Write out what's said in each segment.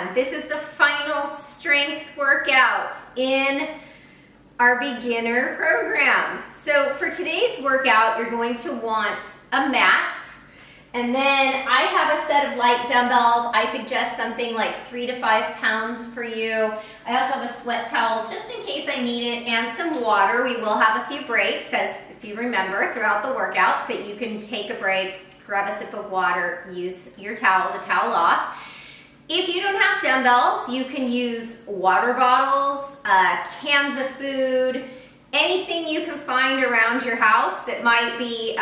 everyone. This is the final strength workout in our beginner program. So for today's workout, you're going to want a mat, and then I have a set of light dumbbells. I suggest something like 3 to 5 pounds for you. I also have a sweat towel just in case I need it, and some water. We will have a few breaks, as if you remember throughout the workout, that you can take a break, grab a sip of water, use your towel to towel off. If you don't have dumbbells, you can use water bottles, cans of food, anything you can find around your house that might be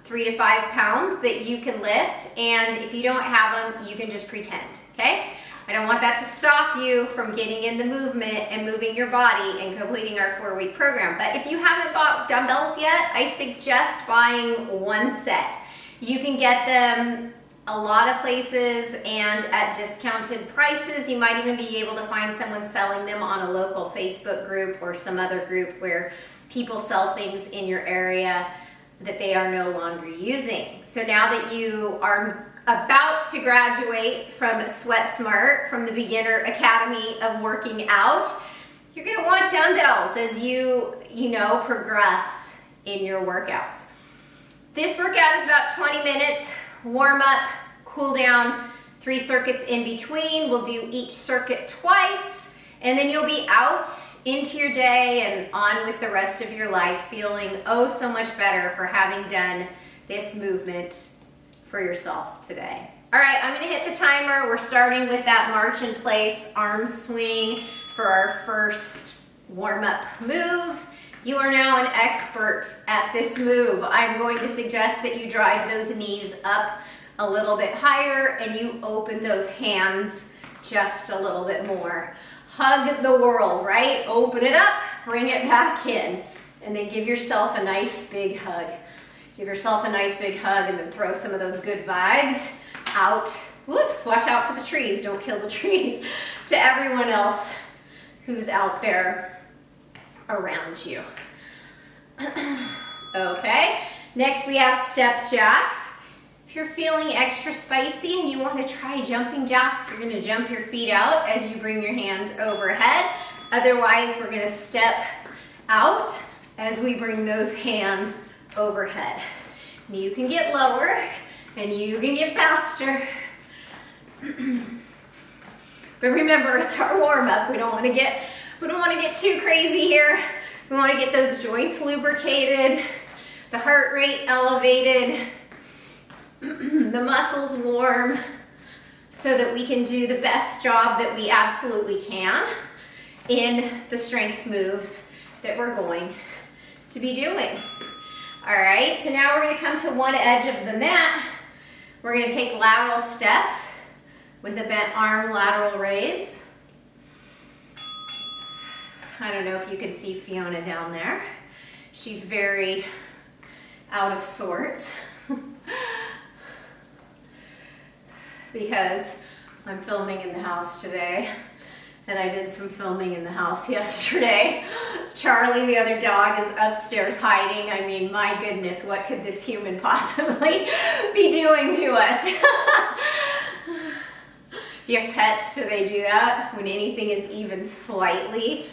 3 to 5 pounds that you can lift. And if you don't have them, you can just pretend, okay? I don't want that to stop you from getting in the movement and moving your body and completing our 4-week program. But if you haven't bought dumbbells yet, I suggest buying one set. You can get them a lot of places and at discounted prices. You might even be able to find someone selling them on a local Facebook group or some other group where people sell things in your area that they are no longer using. So now that you are about to graduate from Sweat Smart, from the Beginner Academy of Working Out, you're gonna want dumbbells as you progress in your workouts. This workout is about 20 minutes. Warm up, cool down, 3 circuits in between. We'll do each circuit twice, and then you'll be out into your day and on with the rest of your life feeling oh so much better for having done this movement for yourself today. All right, I'm gonna hit the timer. We're starting with that march in place arm swing for our first warm-up move. You are now an expert at this move. I'm going to suggest that you drive those knees up a little bit higher and you open those hands just a little bit more. Hug the world, right? Open it up, bring it back in, and then give yourself a nice big hug. Give yourself a nice big hug and then throw some of those good vibes out. Whoops, watch out for the trees. Don't kill the trees. To everyone else who's out there around you. Okay, next we have step jacks. If you're feeling extra spicy and you want to try jumping jacks, you're going to jump your feet out as you bring your hands overhead. Otherwise, we're going to step out as we bring those hands overhead. You can get lower and you can get faster. But remember, it's our warm-up. We don't want to get too crazy here. We want to get those joints lubricated, the heart rate elevated, the muscles warm, so that we can do the best job that we absolutely can in the strength moves that we're going to be doing. All right, so now we're going to come to one edge of the mat. We're going to take lateral steps with a bent arm lateral raise. I don't know if you can see Fiona down there. She's very out of sorts because I'm filming in the house today, and I did some filming in the house yesterday. Charlie, the other dog, is upstairs hiding. I mean, my goodness, what could this human possibly be doing to us? Do you have pets? Do they do that? When anything is even slightly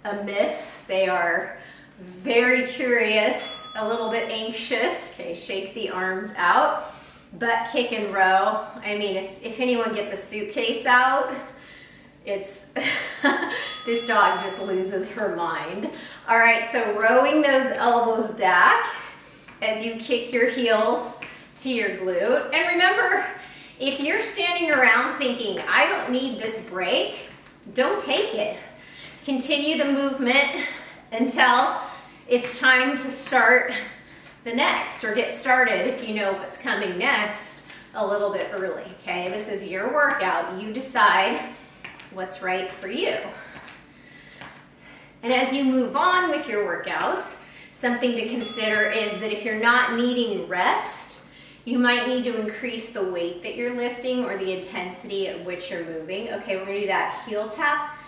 amiss, they are very curious, a little bit anxious. Okay, shake the arms out, butt kick and row. I mean, if anyone gets a suitcase out, it's this dog just loses her mind. All right, so rowing those elbows back as you kick your heels to your glute. And remember, if you're standing around thinking, I don't need this break, don't take it. Continue the movement until it's time to start the next, or get started if you know what's coming next a little bit early, okay? This is your workout. You decide what's right for you. And as you move on with your workouts, something to consider is that if you're not needing rest, you might need to increase the weight that you're lifting or the intensity at which you're moving. Okay, we're gonna do that heel tap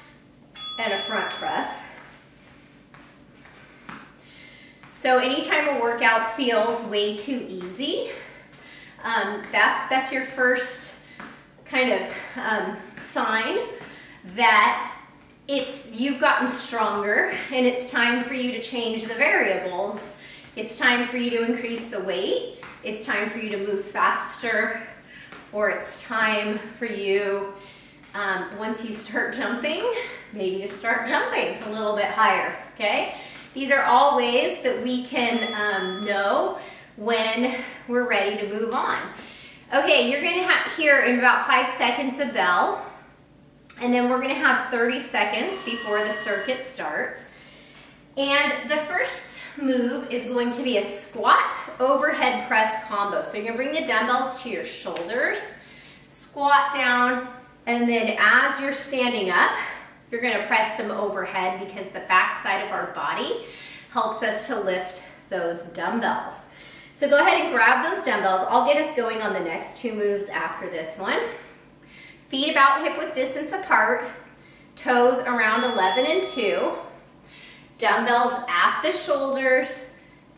and a front press. So anytime a workout feels way too easy, that's your first kind of sign that you've gotten stronger and it's time for you to change the variables. It's time for you to increase the weight. It's time for you to move faster, or it's time for you, once you start jumping, maybe to start jumping a little bit higher, okay? These are all ways that we can know when we're ready to move on. Okay, you're gonna hear in about 5 seconds a bell, and then we're gonna have 30 seconds before the circuit starts. And the first move is going to be a squat overhead press combo. So you're gonna bring the dumbbells to your shoulders, squat down, and then as you're standing up, you're gonna press them overhead because the back side of our body helps us to lift those dumbbells. So go ahead and grab those dumbbells. I'll get us going on the next 2 moves after this one. Feet about hip width distance apart, toes around 11 and 2, dumbbells at the shoulders,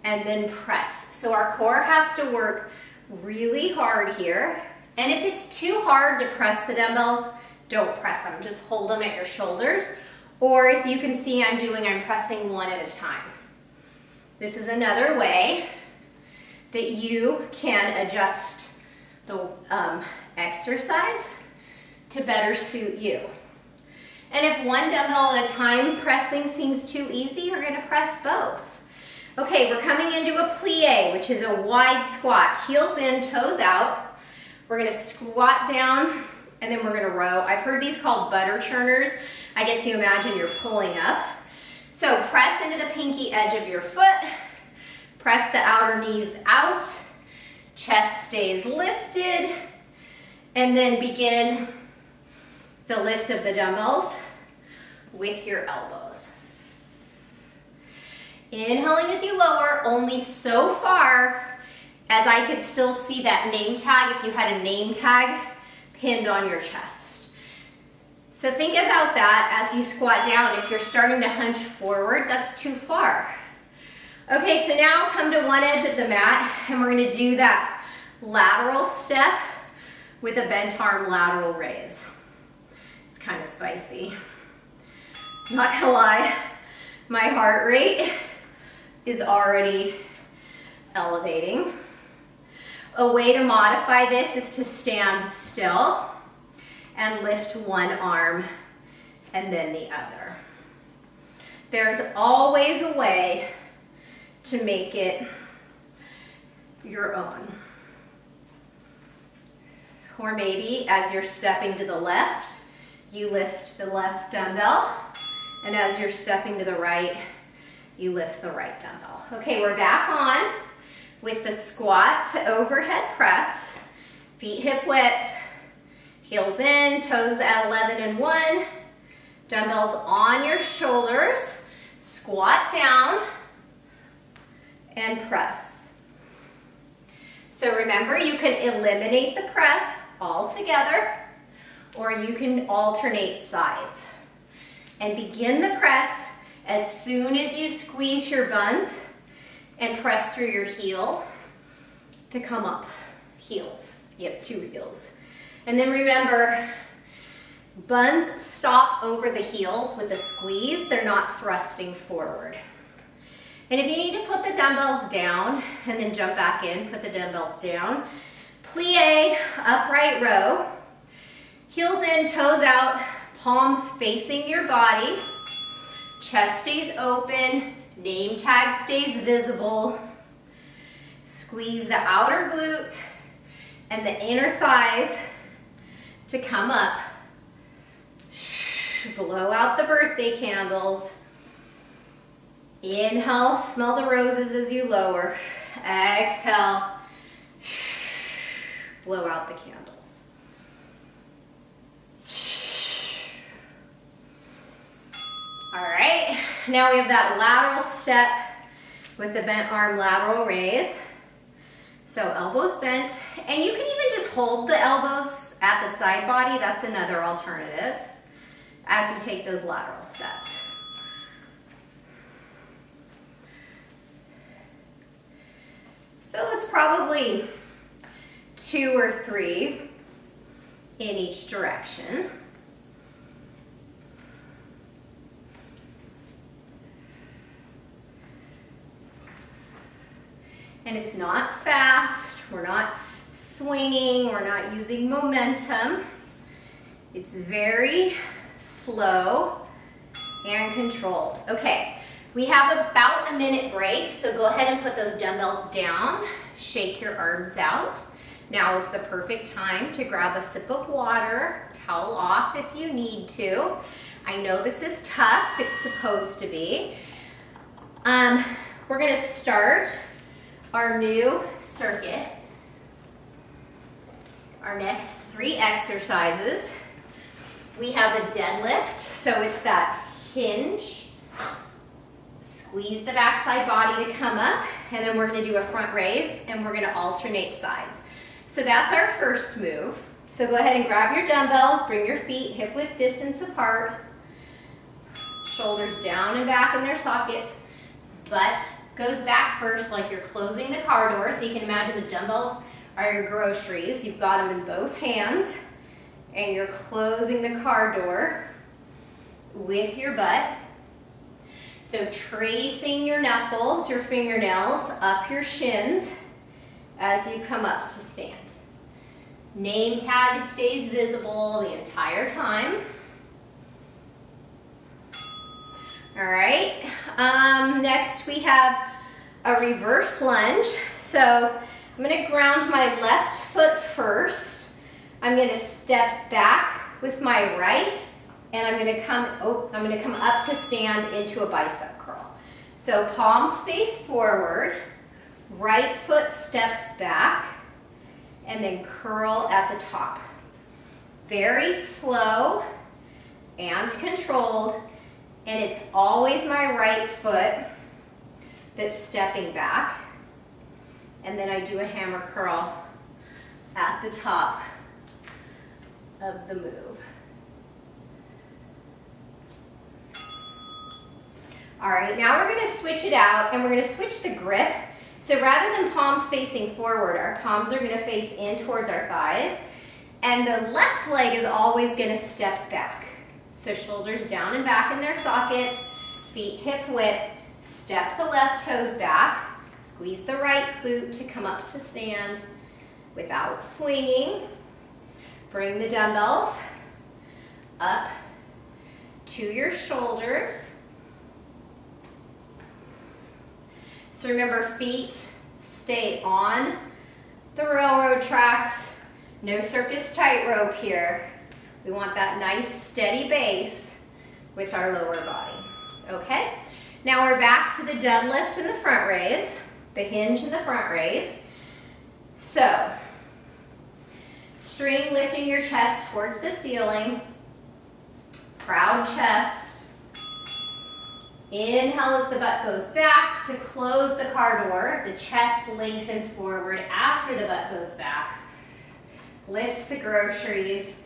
and then press. So our core has to work really hard here. And if it's too hard to press the dumbbells, don't press them. Just hold them at your shoulders. Or as you can see I'm pressing one at a time. This is another way that you can adjust the exercise to better suit you. And if one dumbbell at a time pressing seems too easy, you're gonna press both. Okay, we're coming into a plie, which is a wide squat. Heels in, toes out. We're gonna squat down, and then we're gonna row. I've heard these called butter churners. I guess you imagine you're pulling up. So press into the pinky edge of your foot. Press the outer knees out. Chest stays lifted. And then begin the lift of the dumbbells with your elbows. Inhaling as you lower, only so far as I could still see that name tag, if you had a name tag pinned on your chest. So think about that as you squat down. If you're starting to hunch forward, that's too far. Okay, so now come to one edge of the mat, and we're gonna do that lateral step with a bent arm lateral raise. It's kind of spicy. Not gonna lie, my heart rate is already elevating. A way to modify this is to stand still and lift one arm and then the other. There's always a way to make it your own. Or maybe as you're stepping to the left, you lift the left dumbbell, and as you're stepping to the right, you lift the right dumbbell. Okay, we're back on with the squat to overhead press, feet hip width, heels in, toes at 11 and 1, dumbbells on your shoulders, squat down, and press. So remember, you can eliminate the press altogether, or you can alternate sides. And begin the press as soon as you squeeze your buns and press through your heel to come up. Heels. You have 2 heels. And then remember, buns stop over the heels with the squeeze. They're not thrusting forward. And if you need to put the dumbbells down and then jump back in, put the dumbbells down. Plie, upright row. Heels in, toes out, palms facing your body. Chest stays open, name tag stays visible. Squeeze the outer glutes and the inner thighs to come up. Blow out the birthday candles. Inhale, smell the roses as you lower. Exhale, blow out the candles. All right, now we have that lateral step with the bent arm lateral raise. So elbows bent, and you can even just hold the elbows at the side body. That's another alternative as you take those lateral steps. So it's probably 2 or 3 in each direction. And it's not fast, we're not swinging, we're not using momentum. It's very slow and controlled. Okay, we have about a minute break, so go ahead and put those dumbbells down, shake your arms out. Now is the perfect time to grab a sip of water, towel off if you need to. I know this is tough, it's supposed to be. We're gonna start our new circuit. Our next 3 exercises. We have a deadlift, so it's that hinge. Squeeze the backside body to come up, and then we're gonna do a front raise, and we're gonna alternate sides. So that's our first move. So go ahead and grab your dumbbells, bring your feet hip-width distance apart, shoulders down and back in their sockets, butt goes back first like you're closing the car door, so you can imagine the dumbbells are your groceries. You've got them in both hands, and you're closing the car door with your butt. So tracing your knuckles, your fingernails, up your shins as you come up to stand. Name tag stays visible the entire time. All right, next we have a reverse lunge. So I'm gonna ground my left foot first. I'm gonna step back with my right, and I'm gonna come up to stand into a bicep curl. So palms face forward, right foot steps back, and then curl at the top. Very slow and controlled, and it's always my right foot that's stepping back. And then I do a hammer curl at the top of the move. All right, now we're gonna switch it out, and we're gonna switch the grip. So rather than palms facing forward, our palms are gonna face in towards our thighs, and the left leg is always gonna step back. So shoulders down and back in their sockets, feet hip width, step the left toes back, squeeze the right glute to come up to stand without swinging. Bring the dumbbells up to your shoulders. So remember, feet stay on the railroad tracks. No circus tightrope here. We want that nice steady base with our lower body, okay? Now we're back to the deadlift and the front raise, the hinge and the front raise. So, string lifting your chest towards the ceiling, proud chest. Inhale as the butt goes back to close the car door. The chest lengthens forward after the butt goes back. Lift the groceries,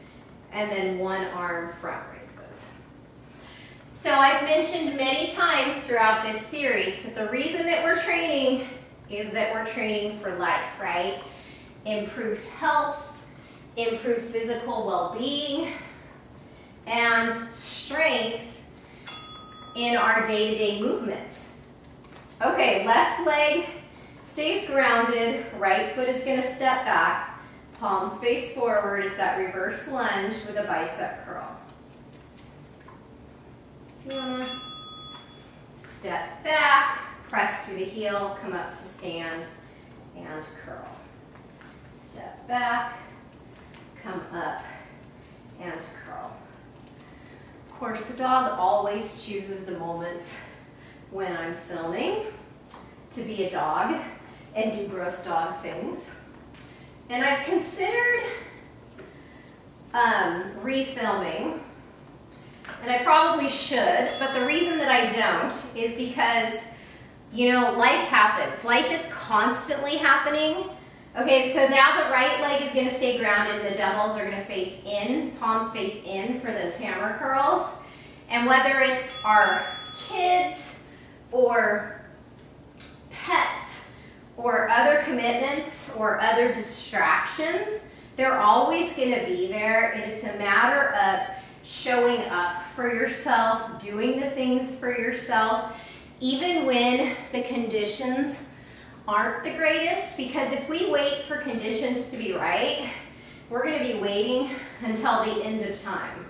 and then one arm front raises. So I've mentioned many times throughout this series that the reason that we're training is that we're training for life, right? Improved health, improved physical well-being, and strength in our day-to-day movements. Okay, left leg stays grounded, right foot is gonna step back, palms face forward. It's that reverse lunge with a bicep curl. If you wanna step back, press through the heel, come up to stand, and curl. Step back, come up, and curl. Of course, the dog always chooses the moments when I'm filming to be a dog and do gross dog things. And I've considered refilming, and I probably should, but the reason that I don't is because, you know, life happens. Life is constantly happening. Okay, so now the right leg is gonna stay grounded and the dumbbells are gonna face in, palms face in for those hammer curls. And whether it's our kids or pets or other commitments or other distractions, They're always going to be there, and it's a matter of showing up for yourself, doing the things for yourself, even when the conditions aren't the greatest, because if we wait for conditions to be right, we're going to be waiting until the end of time.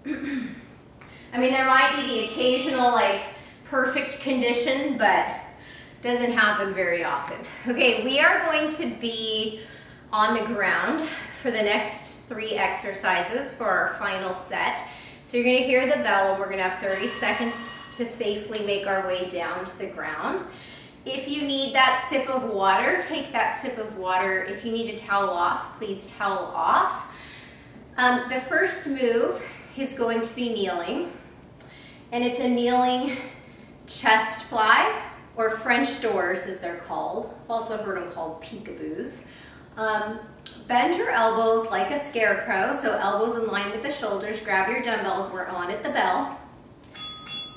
I mean, there might be the occasional like perfect condition, but it doesn't happen very often. Okay, we are going to be on the ground for the next 3 exercises for our final set. So you're going to hear the bell, and we're going to have 30 seconds to safely make our way down to the ground. If you need that sip of water, take that sip of water. If you need to towel off, please towel off. The first move is going to be kneeling, and it's a kneeling chest fly, or French doors as they're called. I've also heard them called peekaboos. Bend your elbows like a scarecrow, so elbows in line with the shoulders. Grab your dumbbells, we're on at the bell.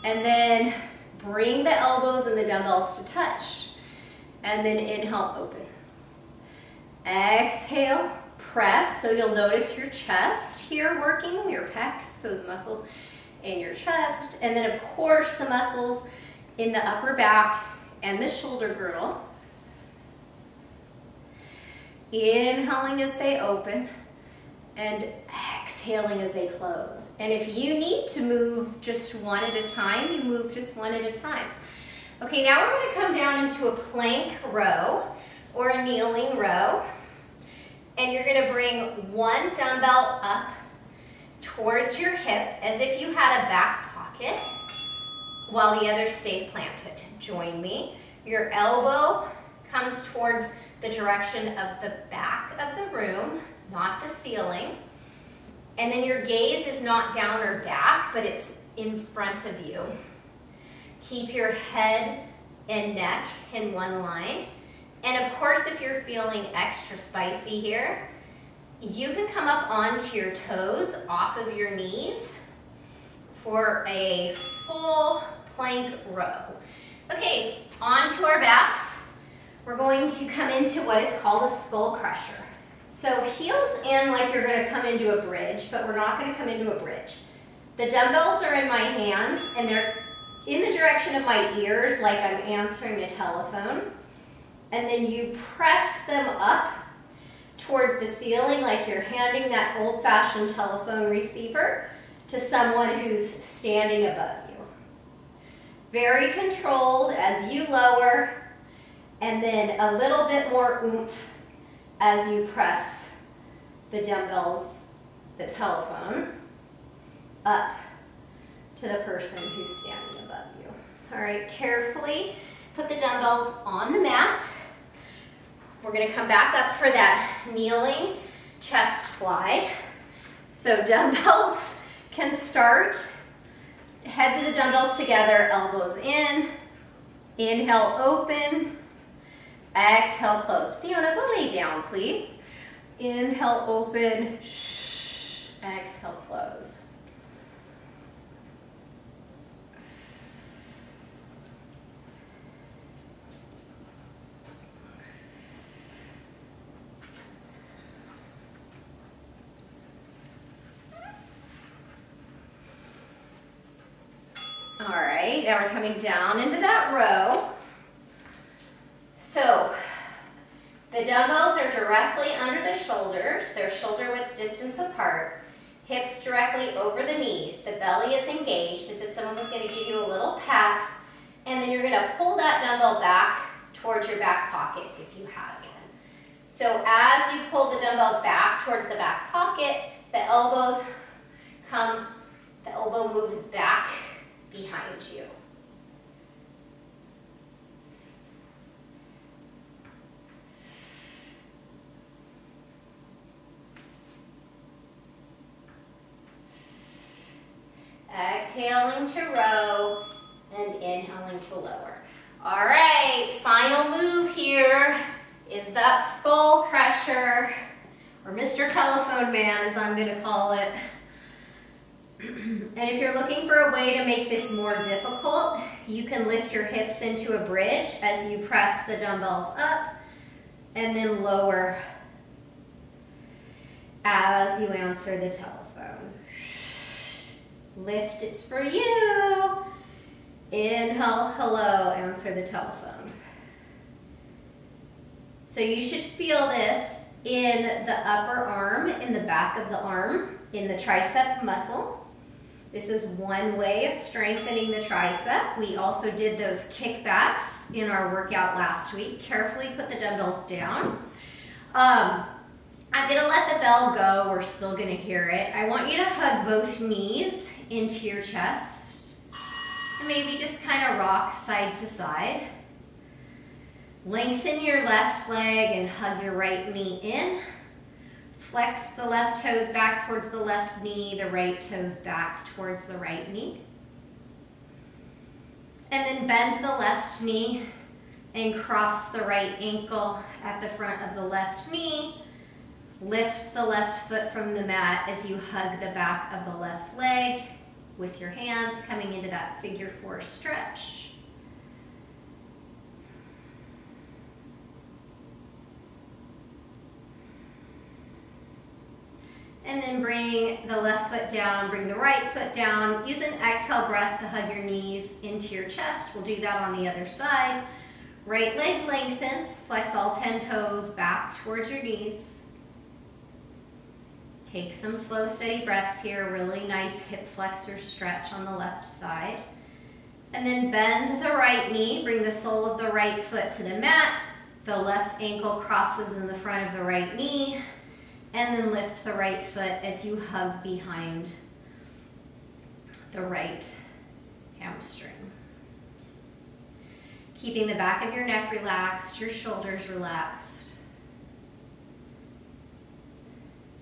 And then bring the elbows and the dumbbells to touch. And then inhale, open. Exhale, press. So you'll notice your chest here working, your pecs, those muscles in your chest. And then of course the muscles in the upper back and the shoulder girdle. Inhaling as they open and exhaling as they close. And if you need to move just one at a time, you move just one at a time. Okay, now we're going to come down into a plank row or a kneeling row. And you're going to bring one dumbbell up towards your hip as if you had a back pocket while the other stays planted. Join me. Your elbow comes towards the direction of the back of the room, not the ceiling. And then your gaze is not down or back, but it's in front of you. Keep your head and neck in one line. And of course, if you're feeling extra spicy here, you can come up onto your toes off of your knees for a full plank row. Okay, onto our backs. We're going to come into what is called a skull crusher. So heels in like you're going to come into a bridge, but we're not going to come into a bridge. The dumbbells are in my hands, and they're in the direction of my ears like I'm answering a telephone. And then you press them up towards the ceiling like you're handing that old-fashioned telephone receiver to someone who's standing above you. Very controlled as you lower, and then a little bit more oomph as you press the dumbbells, the telephone, up to the person who's standing above you. All right, carefully put the dumbbells on the mat. We're going to come back up for that kneeling chest fly. So dumbbells can start, heads of the dumbbells together, elbows in, inhale, open, exhale, close. Fiona, go lay down, please. Inhale, open, exhale, close. All right, now we're coming down into that row. So the dumbbells are directly under the shoulders. They're shoulder width distance apart. Hips directly over the knees. The belly is engaged as if someone was going to give you a little pat. And then you're going to pull that dumbbell back towards your back pocket if you have one. So as you pull the dumbbell back towards the back pocket, the elbows come, the elbow moves back behind you. Exhaling to row and inhaling to lower. All right, final move here is that skull crusher, or Mr. Telephone Man as I'm going to call it. And if you're looking for a way to make this more difficult, you can lift your hips into a bridge as you press the dumbbells up and then lower as you answer the telephone. Lift, it's for you. Inhale, hello, answer the telephone. So you should feel this in the upper arm, in the back of the arm, in the tricep muscle. This is one way of strengthening the tricep. We also did those kickbacks in our workout last week. Carefully put the dumbbells down. I'm gonna let the bell go. We're still gonna hear it. I want you to hug both knees into your chest. And maybe just kind of rock side to side. Lengthen your left leg and hug your right knee in. Flex the left toes back towards the left knee, the right toes back towards the right knee. And then bend the left knee and cross the right ankle at the front of the left knee. Lift the left foot from the mat as you hug the back of the left leg with your hands, coming into that figure 4 stretch. And then bring the left foot down, bring the right foot down. Use an exhale breath to hug your knees into your chest. We'll do that on the other side. Right leg lengthens, flex all 10 toes back towards your knees. Take some slow, steady breaths here. Really nice hip flexor stretch on the left side. And then bend the right knee, bring the sole of the right foot to the mat. The left ankle crosses in the front of the right knee. And then lift the right foot as you hug behind the right hamstring. Keeping the back of your neck relaxed, your shoulders relaxed.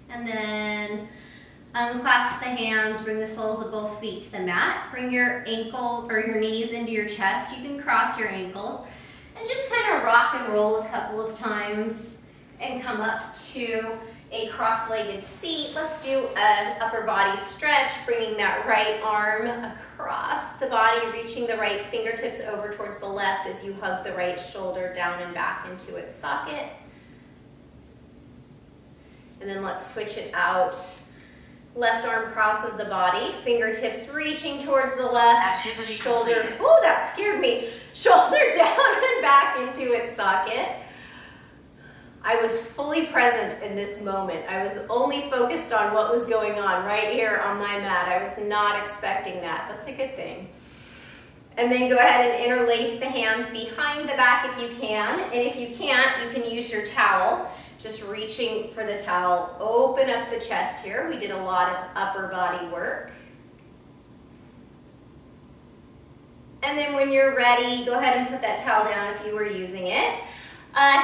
And then unclasp the hands, bring the soles of both feet to the mat. Bring your ankle or your knees into your chest. You can cross your ankles and just kind of rock and roll a couple of times and come up to a cross-legged seat. Let's do an upper body stretch, bringing that right arm across the body, reaching the right fingertips over towards the left as you hug the right shoulder down and back into its socket. And then let's switch it out. Left arm crosses the body, fingertips reaching towards the left, shoulder, oh, that scared me, shoulder down and back into its socket. I was fully present in this moment. I was only focused on what was going on right here on my mat. I was not expecting that. That's a good thing. And then go ahead and interlace the hands behind the back if you can. And if you can't, you can use your towel. Just reaching for the towel. Open up the chest here. We did a lot of upper body work. And then when you're ready, go ahead and put that towel down if you were using it.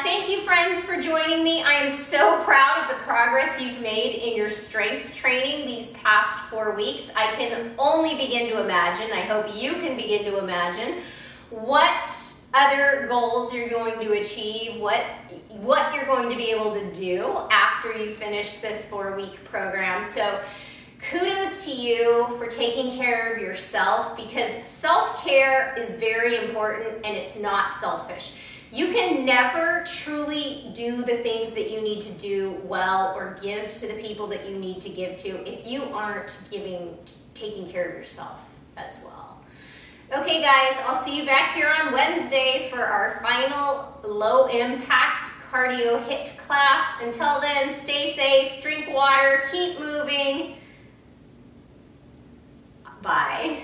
Thank you, friends, for joining me. I am so proud of the progress you've made in your strength training these past 4 weeks. I can only begin to imagine, I hope you can begin to imagine, what other goals you're going to achieve, what you're going to be able to do after you finish this 4-week program. So kudos to you for taking care of yourself, because self-care is very important and it's not selfish. You can never truly do the things that you need to do well or give to the people that you need to give to if you aren't taking care of yourself as well. Okay guys, I'll see you back here on Wednesday for our final low impact cardio HIIT class. Until then, stay safe, drink water, keep moving. Bye.